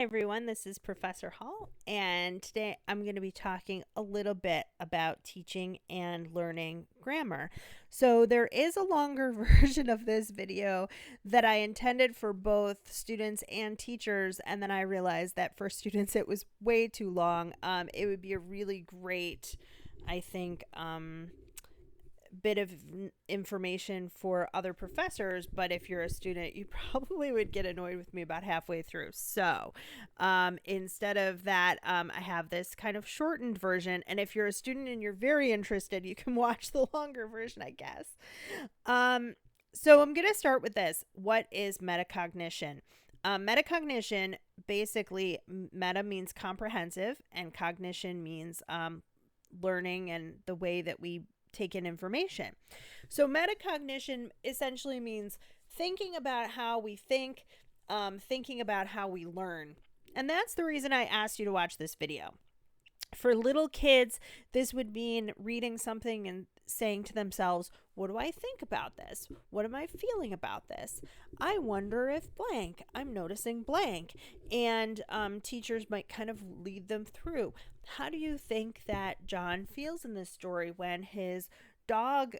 Everyone, this is Professor Hall, and today I'm going to be talking a little bit about teaching and learning grammar. So, there is a longer version of this video that I intended for both students and teachers, and then I realized that for students it was way too long. It would be a really great, I think, bit of information for other professors, but if you're a student, you probably would get annoyed with me about halfway through. So instead of that, I have this kind of shortened version. And if you're a student and you're very interested, you can watch the longer version, I guess. So I'm going to start with this. What is metacognition? Metacognition, basically, meta means comprehensive, and cognition means learning and the way that we take in information. So metacognition essentially means thinking about how we think, thinking about how we learn. And that's the reason I asked you to watch this video. For little kids, this would mean reading something and saying to themselves, what do I think about this? What am I feeling about this? I wonder if blank. I'm noticing blank. And teachers might kind of lead them through. How do you think that John feels in this story when his dog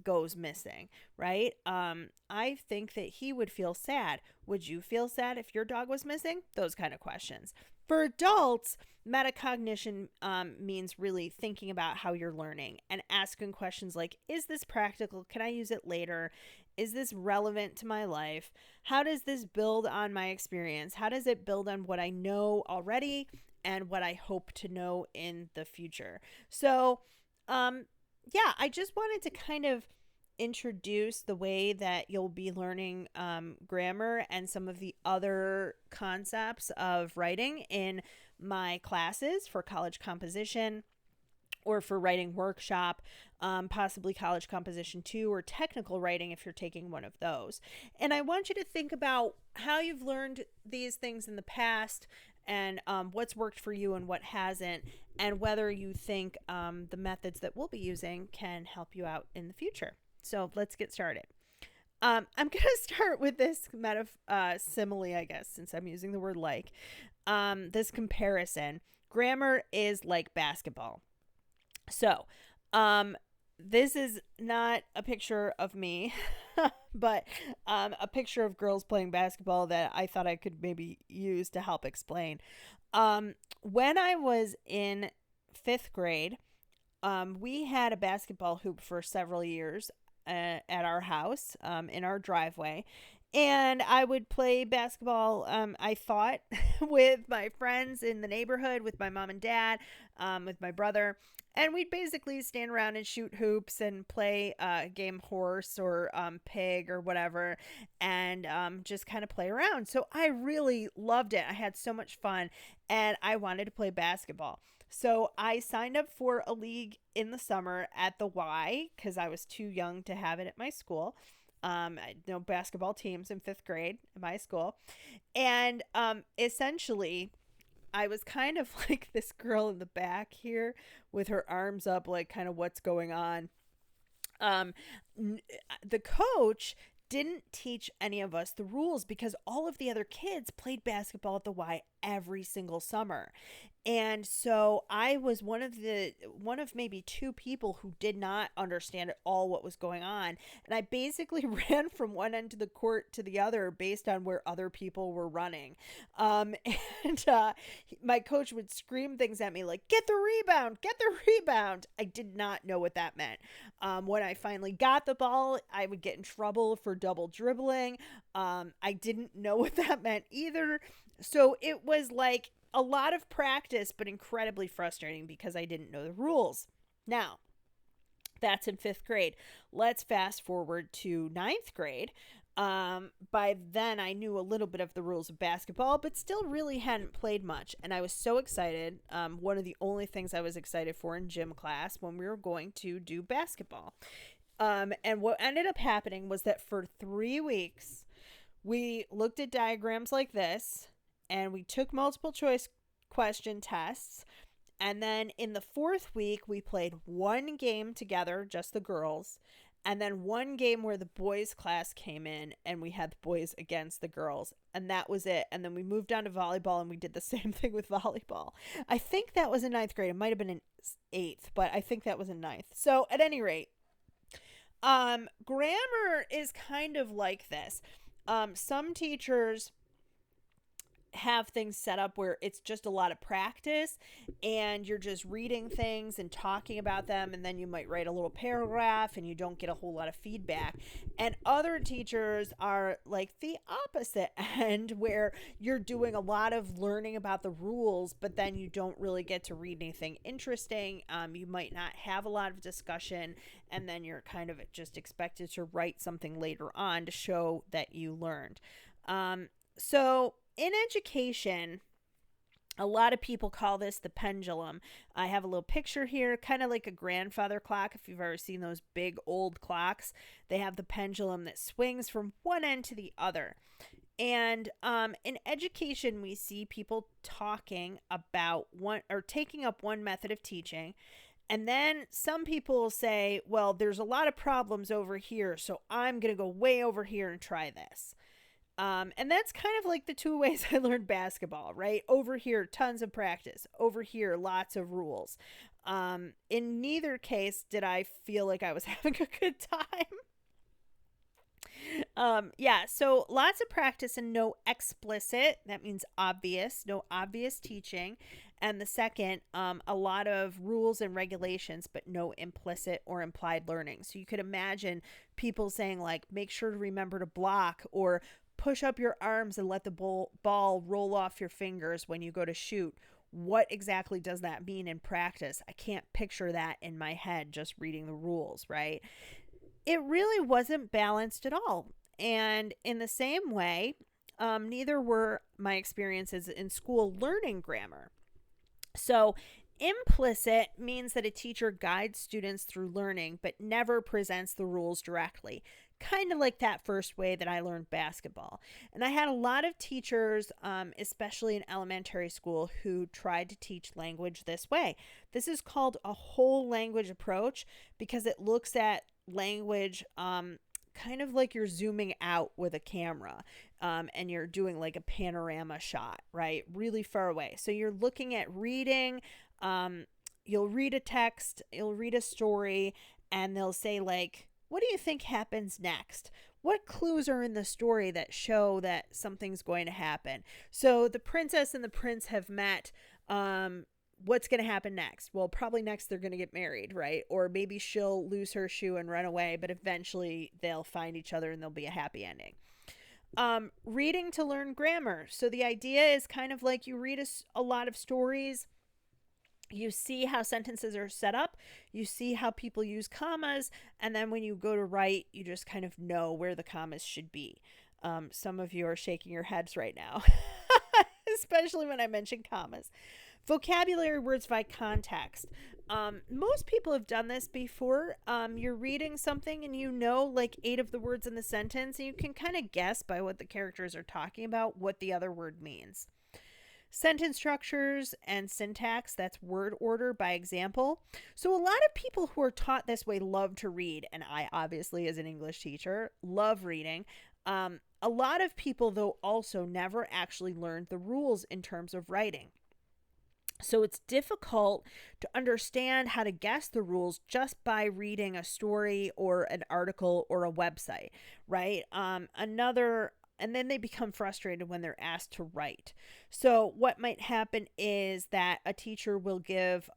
goes missing, right? I think that he would feel sad. Would you feel sad if your dog was missing? Those kind of questions. For adults, metacognition means really thinking about how you're learning and asking questions like, is this practical? Can I use it later? Is this relevant to my life? How does this build on my experience? How does it build on what I know already and what I hope to know in the future? So, I just wanted to kind of introduce the way that you'll be learning grammar and some of the other concepts of writing in my classes for college composition or for writing workshop, possibly college composition 2 or technical writing if you're taking one of those. And I want you to think about how you've learned these things in the past and what's worked for you and what hasn't, and whether you think the methods that we'll be using can help you out in the future. So let's get started. I'm going to start with this simile, I guess, since I'm using the word like. This comparison. Grammar is like basketball. So, this is not a picture of me, but a picture of girls playing basketball that I thought I could maybe use to help explain. When I was in 5th grade, we had a basketball hoop for several years at our house, in our driveway. And I would play basketball, I thought, with my friends in the neighborhood, with my mom and dad, with my brother. And we'd basically stand around and shoot hoops and play game horse or pig or whatever, and just kind of play around. So I really loved it. I had so much fun, and I wanted to play basketball. So I signed up for a league in the summer at the Y because I was too young to have it at my school. No basketball teams in 5th grade at my school. And essentially, I was kind of like this girl in the back here with her arms up, like kind of what's going on. Um, the coach didn't teach any of us the rules because all of the other kids played basketball at the Y every single summer. And so I was one of maybe 2 people who did not understand at all what was going on. And I basically ran from one end of the court to the other based on where other people were running. Um, and my coach would scream things at me like, get the rebound, get the rebound. I did not know what that meant. When I finally got the ball, I would get in trouble for double dribbling. I didn't know what that meant either. So it was like a lot of practice, but incredibly frustrating because I didn't know the rules. Now, that's in 5th grade. Let's fast forward to 9th grade. By then, I knew a little bit of the rules of basketball, but still really hadn't played much. And I was so excited. One of the only things I was excited for in gym class when we were going to do basketball. And what ended up happening was that for 3 weeks, we looked at diagrams like this, and we took multiple choice question tests. And then in the 4th week, we played one game together, just the girls. And then one game where the boys class came in and we had the boys against the girls, and that was it. And then we moved on to volleyball and we did the same thing with volleyball. I think that was in ninth grade. It might have been in eighth, but I think that was in ninth. So at any rate, grammar is kind of like this. Some teachers have things set up where it's just a lot of practice and you're just reading things and talking about them, and then you might write a little paragraph and you don't get a whole lot of feedback. And other teachers are like the opposite end, where you're doing a lot of learning about the rules, but then you don't really get to read anything interesting. You might not have a lot of discussion, and then you're kind of just expected to write something later on to show that you learned. So in education, a lot of people call this the pendulum. I have a little picture here, kind of like a grandfather clock. If you've ever seen those big old clocks, they have the pendulum that swings from one end to the other. And in education, we see people talking about one or taking up one method of teaching. And then some people say, well, there's a lot of problems over here, so I'm going to go way over here and try this. And that's kind of like the two ways I learned basketball, right? Over here, tons of practice. Over here, lots of rules. In neither case did I feel like I was having a good time. Yeah, so lots of practice and no explicit. That means obvious, no obvious teaching. And the second, a lot of rules and regulations, but no implicit or implied learning. So you could imagine people saying like, make sure to remember to block, or push up your arms and let the ball roll off your fingers when you go to shoot. What exactly does that mean in practice? I can't picture that in my head just reading the rules, right? It really wasn't balanced at all. And in the same way, neither were my experiences in school learning grammar. So implicit means that a teacher guides students through learning, but never presents the rules directly. Kind of like that first way that I learned basketball. And I had a lot of teachers, especially in elementary school, who tried to teach language this way. This is called a whole language approach because it looks at language kind of like you're zooming out with a camera, and you're doing like a panorama shot, right? Really far away. So you're looking at reading. You'll read a text, you'll read a story, and they'll say like, what do you think happens next? What clues are in the story that show that something's going to happen? So the princess and the prince have met. What's going to happen next? Well, probably next they're going to get married, right? Or maybe she'll lose her shoe and run away, but eventually they'll find each other and there'll be a happy ending. Reading to learn grammar. So the idea is kind of like you read a lot of stories. You see how sentences are set up, you see how people use commas, and then when you go to write, you just kind of know where the commas should be. Some of you are shaking your heads right now, especially when I mention commas. Vocabulary words by context. Most people have done this before. You're reading something and you know like 8 of the words in the sentence, and you can kind of guess by what the characters are talking about what the other word means. Sentence structures and syntax, that's word order by example. So a lot of people who are taught this way love to read, and I obviously as an English teacher love reading. A lot of people though also never actually learned the rules in terms of writing. So it's difficult to understand how to guess the rules just by reading a story or an article or a website, right? And then they become frustrated when they're asked to write. So what might happen is that a teacher will give,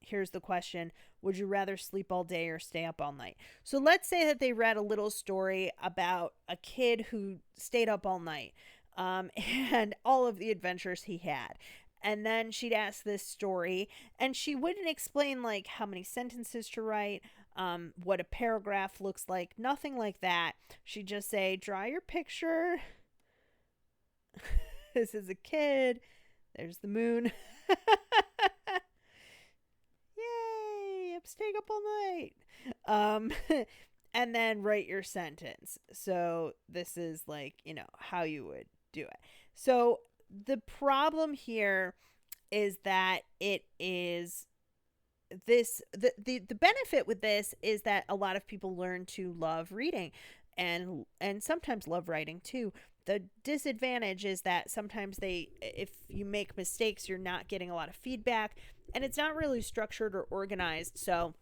here's the question, would you rather sleep all day or stay up all night? So let's say that they read a little story about a kid who stayed up all night, and all of the adventures he had. And then she'd ask this story, and she wouldn't explain like how many sentences to write, what a paragraph looks like, nothing like that. She'd just say, draw your picture. This is a kid. There's the moon. Yay, I'm staying up all night. And then write your sentence. So this is like, how you would do it. So the problem here is that the benefit with this is that a lot of people learn to love reading and sometimes love writing too. The disadvantage is that sometimes if you make mistakes, you're not getting a lot of feedback, and it's not really structured or organized. So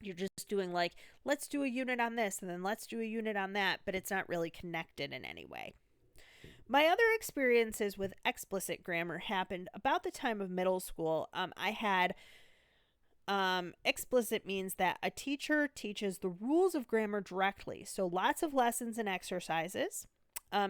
you're just doing like, let's do a unit on this and then let's do a unit on that, but it's not really connected in any way. My other experiences with explicit grammar happened about the time of middle school. I had explicit means that a teacher teaches the rules of grammar directly. So lots of lessons and exercises.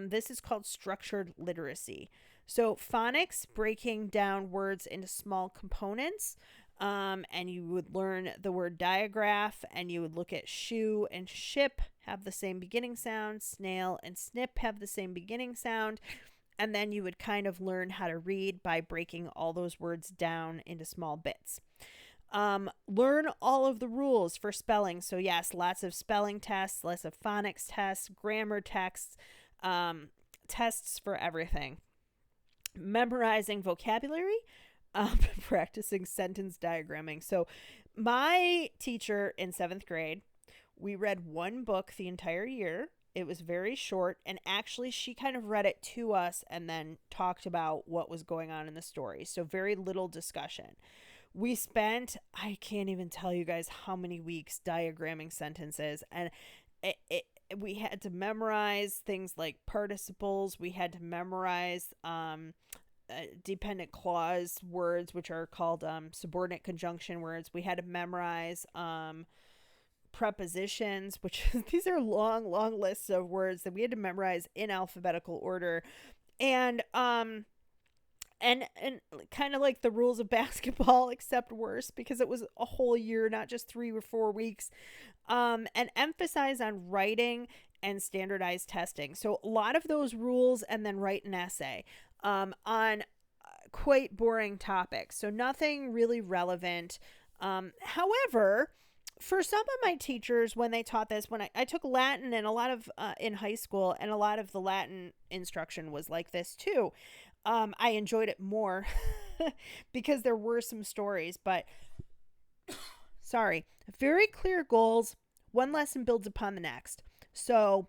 This is called structured literacy. So phonics, breaking down words into small components. And you would learn the word diagraph, and you would look at shoe and ship have the same beginning sound. Snail and snip have the same beginning sound. And then you would kind of learn how to read by breaking all those words down into small bits. Learn all of the rules for spelling. So yes, lots of spelling tests, lots of phonics tests, grammar texts, tests for everything. Memorizing vocabulary, practicing sentence diagramming. So my teacher in 7th grade, we read one book the entire year. It was very short, and actually she kind of read it to us and then talked about what was going on in the story. So very little discussion. We spent, I can't even tell you guys how many weeks diagramming sentences, and we had to memorize things like participles. We had to memorize dependent clause words, which are called subordinate conjunction words. We had to memorize prepositions, which these are long lists of words that we had to memorize in alphabetical order. And kind of like the rules of basketball, except worse, because it was a whole year, not just 3 or 4 weeks. And emphasize on writing and standardized testing. So a lot of those rules, and then write an essay on quite boring topics. So nothing really relevant. However, for some of my teachers, when they taught this, when I took Latin, and a lot of in high school, and a lot of the Latin instruction was like this too. I enjoyed it more because there were some stories, but sorry, very clear goals. One lesson builds upon the next. So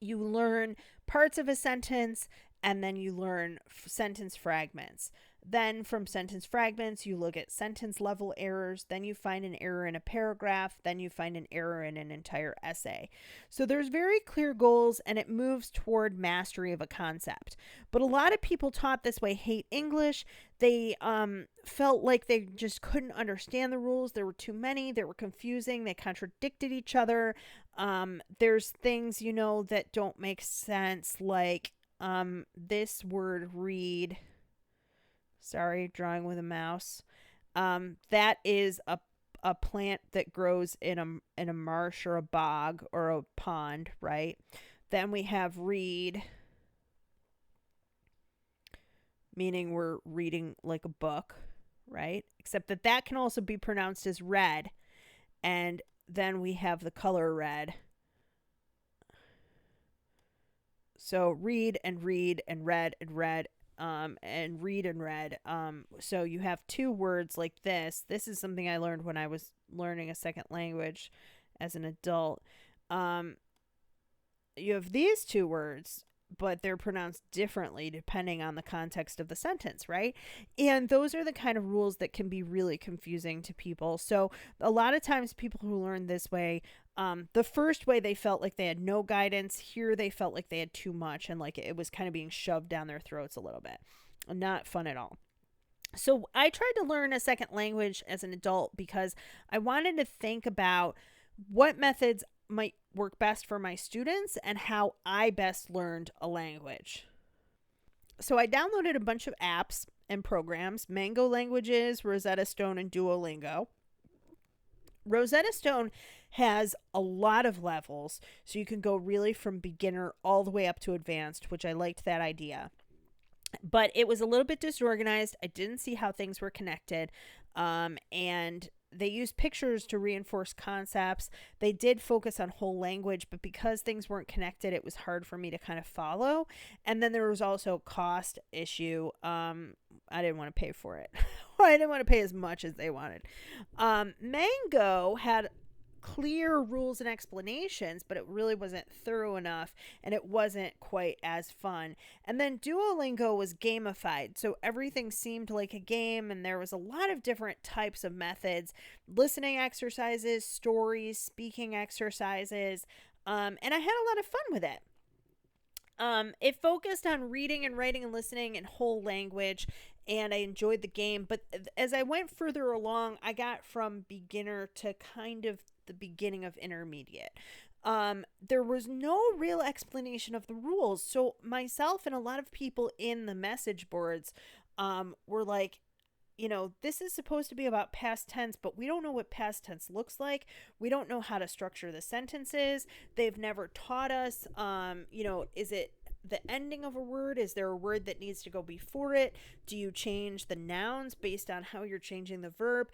you learn parts of a sentence, and then you learn sentence fragments. Then from sentence fragments, you look at sentence level errors. Then you find an error in a paragraph. Then you find an error in an entire essay. So there's very clear goals, and it moves toward mastery of a concept. But a lot of people taught this way hate English. They felt like they just couldn't understand the rules. There were too many. They were confusing. They contradicted each other. There's things, that don't make sense, like this word read. Sorry, drawing with a mouse. That is a plant that grows in a marsh or a bog or a pond, right? Then we have read, meaning we're reading like a book, right? Except that can also be pronounced as red. And then we have the color red. So read and read and read and read. And read and read. So you have 2 words like this. This is something I learned when I was learning a second language as an adult. You have these 2 words, but they're pronounced differently depending on the context of the sentence, right? And those are the kind of rules that can be really confusing to people. So a lot of times people who learn this way, the first way they felt like they had no guidance. Here they felt like they had too much, and like it was kind of being shoved down their throats a little bit. Not fun at all. So I tried to learn a second language as an adult because I wanted to think about what methods might work best for my students and how I best learned a language. So I downloaded a bunch of apps and programs: Mango Languages, Rosetta Stone, and Duolingo. Rosetta Stone has a lot of levels, so you can go really from beginner all the way up to advanced, which I liked that idea. But it was a little bit disorganized. I didn't see how things were connected. And they used pictures to reinforce concepts. They did focus on whole language, but because things weren't connected, it was hard for me to kind of follow. And then there was also a cost issue. I didn't want to pay for it I didn't want to pay as much as they wanted. Mango had clear rules and explanations, but it really wasn't thorough enough, and it wasn't quite as fun. And then Duolingo was gamified, so everything seemed like a game, and there was a lot of different types of methods, listening exercises, stories, speaking exercises, and I had a lot of fun with it. It focused on reading and writing and listening in whole language, and I enjoyed the game. But as I went further along, I got from beginner to kind of the beginning of intermediate. There was no real explanation of the rules. So myself and a lot of people in the message boards were like, this is supposed to be about past tense, but we don't know what past tense looks like. We don't know how to structure the sentences. They've never taught us, is it the ending of a word? Is there a word that needs to go before it? Do you change the nouns based on how you're changing the verb?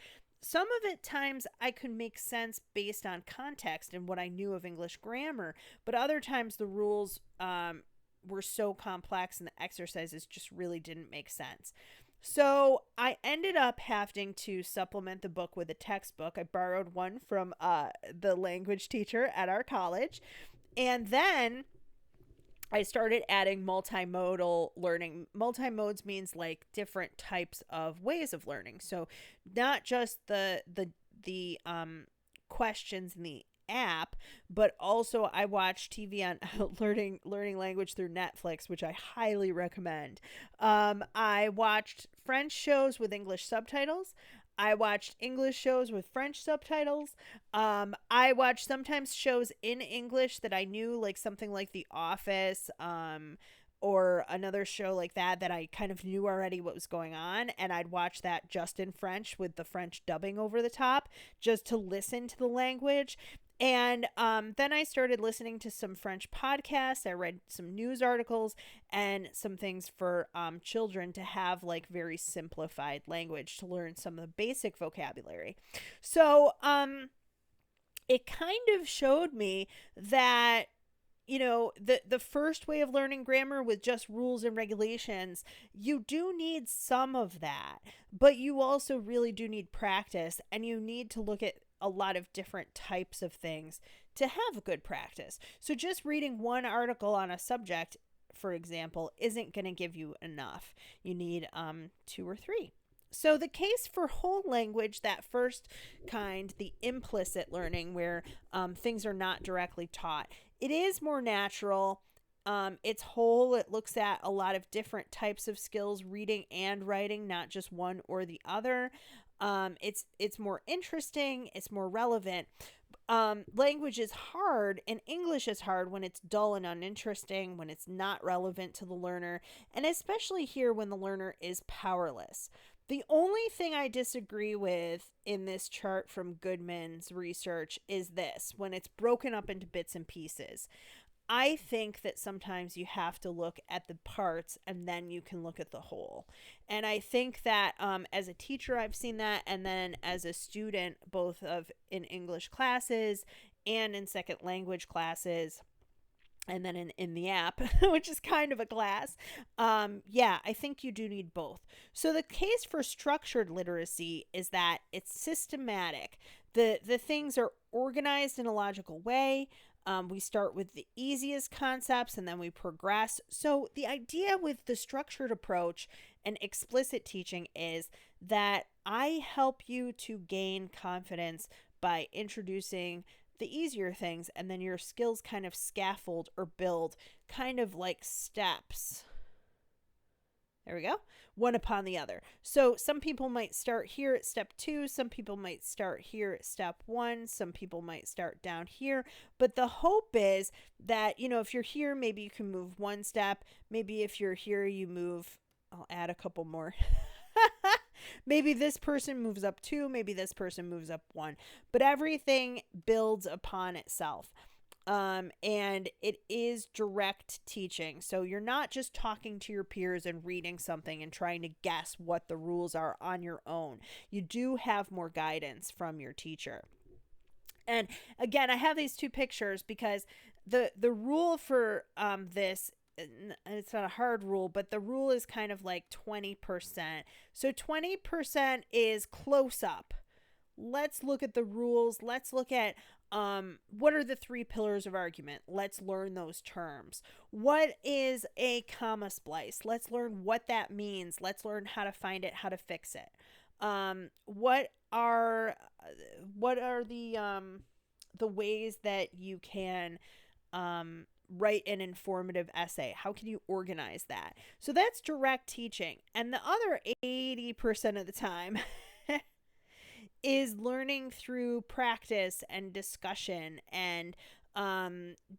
Some of it times I could make sense based on context and what I knew of English grammar, but other times the rules were so complex and the exercises just really didn't make sense. So I ended up having to supplement the book with a textbook. I borrowed one from the language teacher at our college. And then I started adding multimodal learning. Multimodes means like different types of ways of learning. So not just the questions in the app, but also I watch TV on learning language through Netflix, which I highly recommend. I watched French shows with English subtitles. I watched English shows with French subtitles. I watched sometimes shows in English that I knew, like something like The Office, or another show like that I kind of knew already what was going on, and I'd watch that just in French with the French dubbing over the top just to listen to the language. And then I started listening to some French podcasts. I read some news articles and some things for children to have like very simplified language to learn some of the basic vocabulary. So it kind of showed me that the first way of learning grammar with just rules and regulations, you do need some of that, but you also really do need practice, and you need to look at a lot of different types of things to have good practice. So just reading one article on a subject, for example, isn't going to give you enough. You need 2 or 3. So the case for whole language, that first kind, the implicit learning where things are not directly taught, it is more natural. It's whole. It looks at a lot of different types of skills, reading and writing, not just one or the other. It's more interesting. It's more relevant. Language is hard, and English is hard when it's dull and uninteresting, when it's not relevant to the learner, and especially here when the learner is powerless. The only thing I disagree with in this chart from Goodman's research is this: when it's broken up into bits and pieces. I think that sometimes you have to look at the parts and then you can look at the whole. And I think that as a teacher, I've seen that. And then as a student, both in English classes and in second language classes, and then in the app, which is kind of a class. I think you do need both. So the case for structured literacy is that it's systematic. The things are organized in a logical way. We start with the easiest concepts and then we progress. So the idea with the structured approach and explicit teaching is that I help you to gain confidence by introducing the easier things, and then your skills kind of scaffold or build kind of like steps. There we go. One upon the other. So some people might start here at step 2. Some people might start here at step 1. Some people might start down here. But the hope is that, if you're here, maybe you can move 1 step. Maybe if you're here, you move, I'll add a couple more. Maybe this person moves up 2. Maybe this person moves up 1. But everything builds upon itself. And it is direct teaching. So you're not just talking to your peers and reading something and trying to guess what the rules are on your own. You do have more guidance from your teacher. And again, I have these 2 pictures because the rule for this it's not a hard rule, but the rule is kind of like 20%. So 20% is close up. Let's look at the rules. Let's look at what are the three pillars of argument. Let's learn those terms. What is a comma splice? Let's learn what that means. Let's learn how to find it, how to fix it. What are the ways that you can write an informative essay? How can you organize that? So that's direct teaching. And the other 80% of the time is learning through practice and discussion and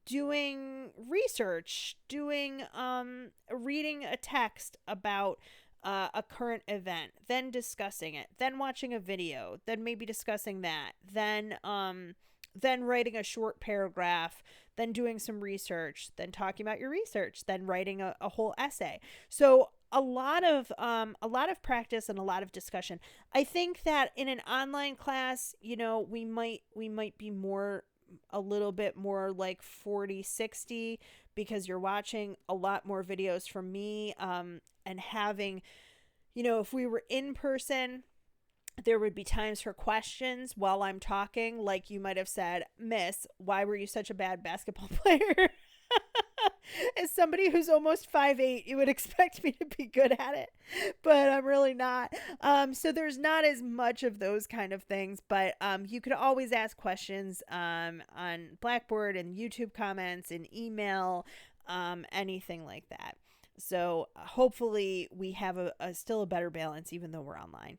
doing research, reading a text about a current event, then discussing it, then watching a video, then maybe discussing that, then writing a short paragraph, then doing some research, then talking about your research, then writing a whole essay. So a lot of practice and a lot of discussion. I think that in an online class, we might be a little bit more like 40-60, because you're watching a lot more videos from me, and having, if we were in person, there would be times for questions while I'm talking. Like you might have said, "Miss, why were you such a bad basketball player?" As somebody who's almost 5'8", you would expect me to be good at it, but I'm really not. So there's not as much of those kind of things, but you could always ask questions on Blackboard and YouTube comments and email, anything like that. So hopefully we have still a better balance, even though we're online.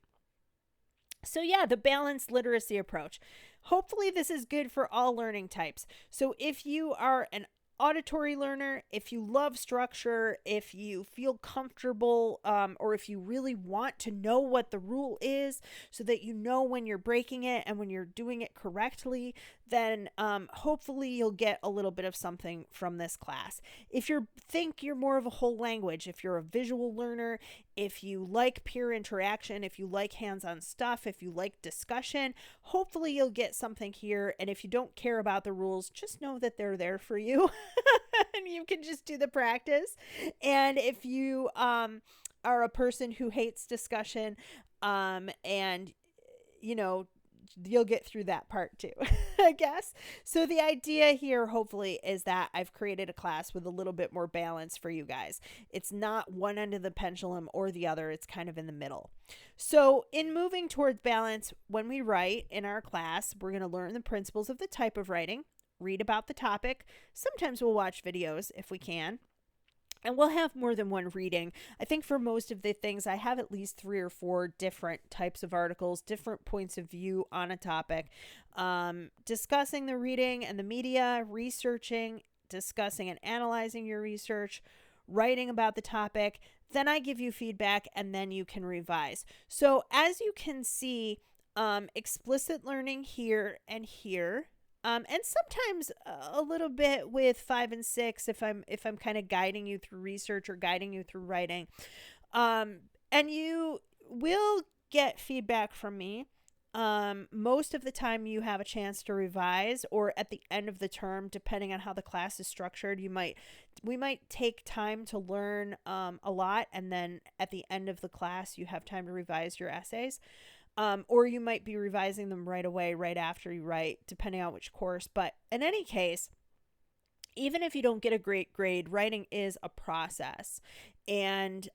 So yeah, the balanced literacy approach. Hopefully this is good for all learning types. So if you are an auditory learner, if you love structure, if you feel comfortable, or if you really want to know what the rule is so that you know when you're breaking it and when you're doing it correctly, then hopefully you'll get a little bit of something from this class. If you think you're more of a whole language, if you're a visual learner, if you like peer interaction, if you like hands-on stuff, if you like discussion, hopefully you'll get something here. And if you don't care about the rules, just know that they're there for you and you can just do the practice. And if you are a person who hates discussion, and you'll get through that part too, I guess. So the idea here, hopefully, is that I've created a class with a little bit more balance for you guys. It's not one end of the pendulum or the other. It's kind of in the middle. So in moving towards balance, when we write in our class, we're going to learn the principles of the type of writing, read about the topic. Sometimes we'll watch videos if we can. And we'll have more than one reading. I think for most of the things, I have at least 3 or 4 different types of articles, different points of view on a topic, discussing the reading and the media, researching, discussing and analyzing your research, writing about the topic. Then I give you feedback, and then you can revise. So as you can see, explicit learning here and here. And sometimes a little bit with 5 and 6 if I'm kind of guiding you through research or guiding you through writing. And you will get feedback from me. Most of the time you have a chance to revise, or at the end of the term, depending on how the class is structured, we might take time to learn a lot, and then at the end of the class you have time to revise your essays. Or you might be revising them right away, right after you write, depending on which course. But in any case, even if you don't get a great grade, writing is a process. And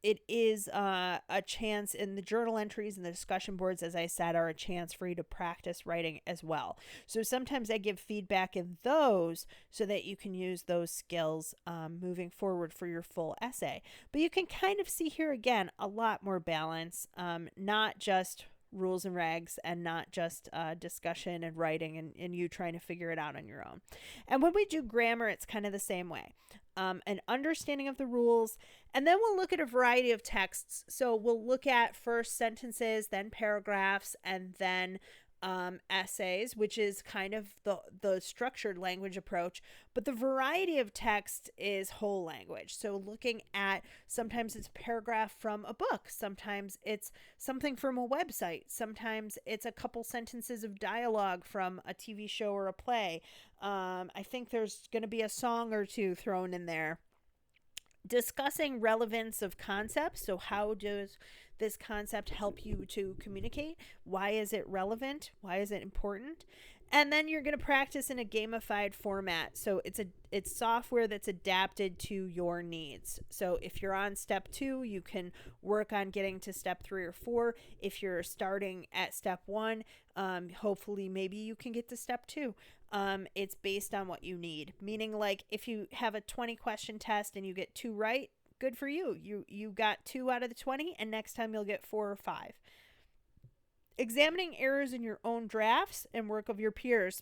it is a chance, in the journal entries and the discussion boards, as I said, are a chance for you to practice writing as well. So sometimes I give feedback in those so that you can use those skills moving forward for your full essay. But you can kind of see here again a lot more balance, not just rules and regs, and not just discussion and writing and you trying to figure it out on your own. And when we do grammar, it's kind of the same way. An understanding of the rules, and then we'll look at a variety of texts. So we'll look at first sentences, then paragraphs, and then essays, which is kind of the structured language approach, but the variety of text is whole language. So looking at, sometimes it's a paragraph from a book, sometimes it's something from a website, sometimes it's a couple sentences of dialogue from a TV show or a play. I think there's going to be a song or two thrown in there. Discussing relevance of concepts. So how does this concept help you to communicate? Why is it relevant? Why is it important? And then you're going to practice in a gamified format. So it's software that's adapted to your needs. So if you're on step 2, you can work on getting to step 3 or 4. If you're starting at step 1, hopefully maybe you can get to step 2. It's based on what you need. Meaning, like, if you have a 20 question test and you get 2 right, good for you. You got 2 out of the 20, and next time you'll get 4 or 5. Examining errors in your own drafts and work of your peers.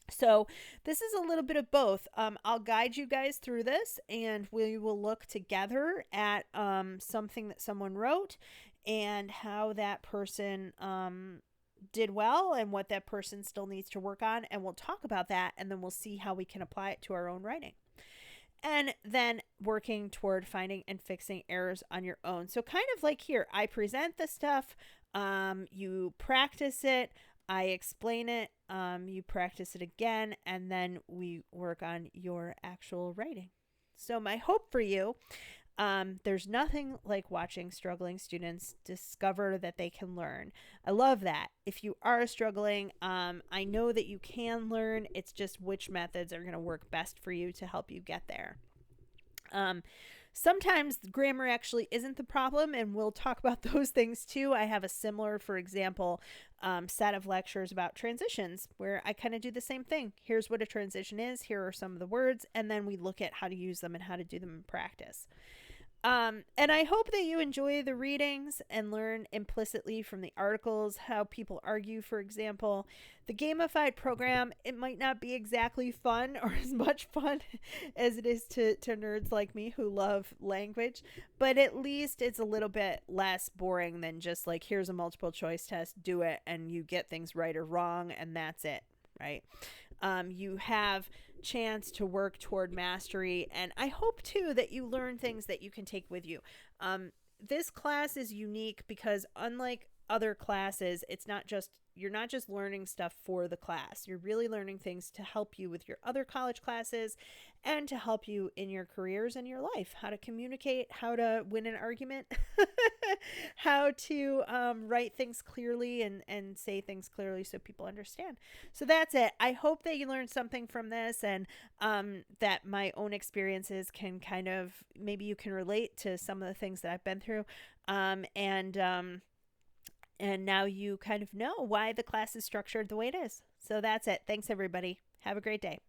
So this is a little bit of both. I'll guide you guys through this, and we will look together at something that someone wrote and how that person did well and what that person still needs to work on. And we'll talk about that, and then we'll see how we can apply it to our own writing. And then working toward finding and fixing errors on your own. So kind of like here, I present the stuff, you practice it, I explain it, you practice it again, and then we work on your actual writing. So my hope for you, there's nothing like watching struggling students discover that they can learn. I love that. If you are struggling, I know that you can learn. It's just which methods are going to work best for you to help you get there. Sometimes grammar actually isn't the problem, and we'll talk about those things too. I have a similar, for example, set of lectures about transitions where I kind of do the same thing. Here's what a transition is. Here are some of the words, and then we look at how to use them and how to do them in practice. And I hope that you enjoy the readings and learn implicitly from the articles how people argue, for example. The gamified program, it might not be exactly fun or as much fun as it is to nerds like me who love language, but at least it's a little bit less boring than just like, here's a multiple choice test, do it, and you get things right or wrong, and that's it, right? You have chance to work toward mastery, and I hope too that you learn things that you can take with you. This class is unique because unlike other classes, you're not just learning stuff for the class. You're really learning things to help you with your other college classes and to help you in your careers and your life. How to communicate, how to win an argument, how to write things clearly and say things clearly so people understand. So that's it. I hope that you learned something from this, and that my own experiences can kind of, maybe you can relate to some of the things that I've been through. And now you kind of know why the class is structured the way it is. So that's it. Thanks, everybody. Have a great day.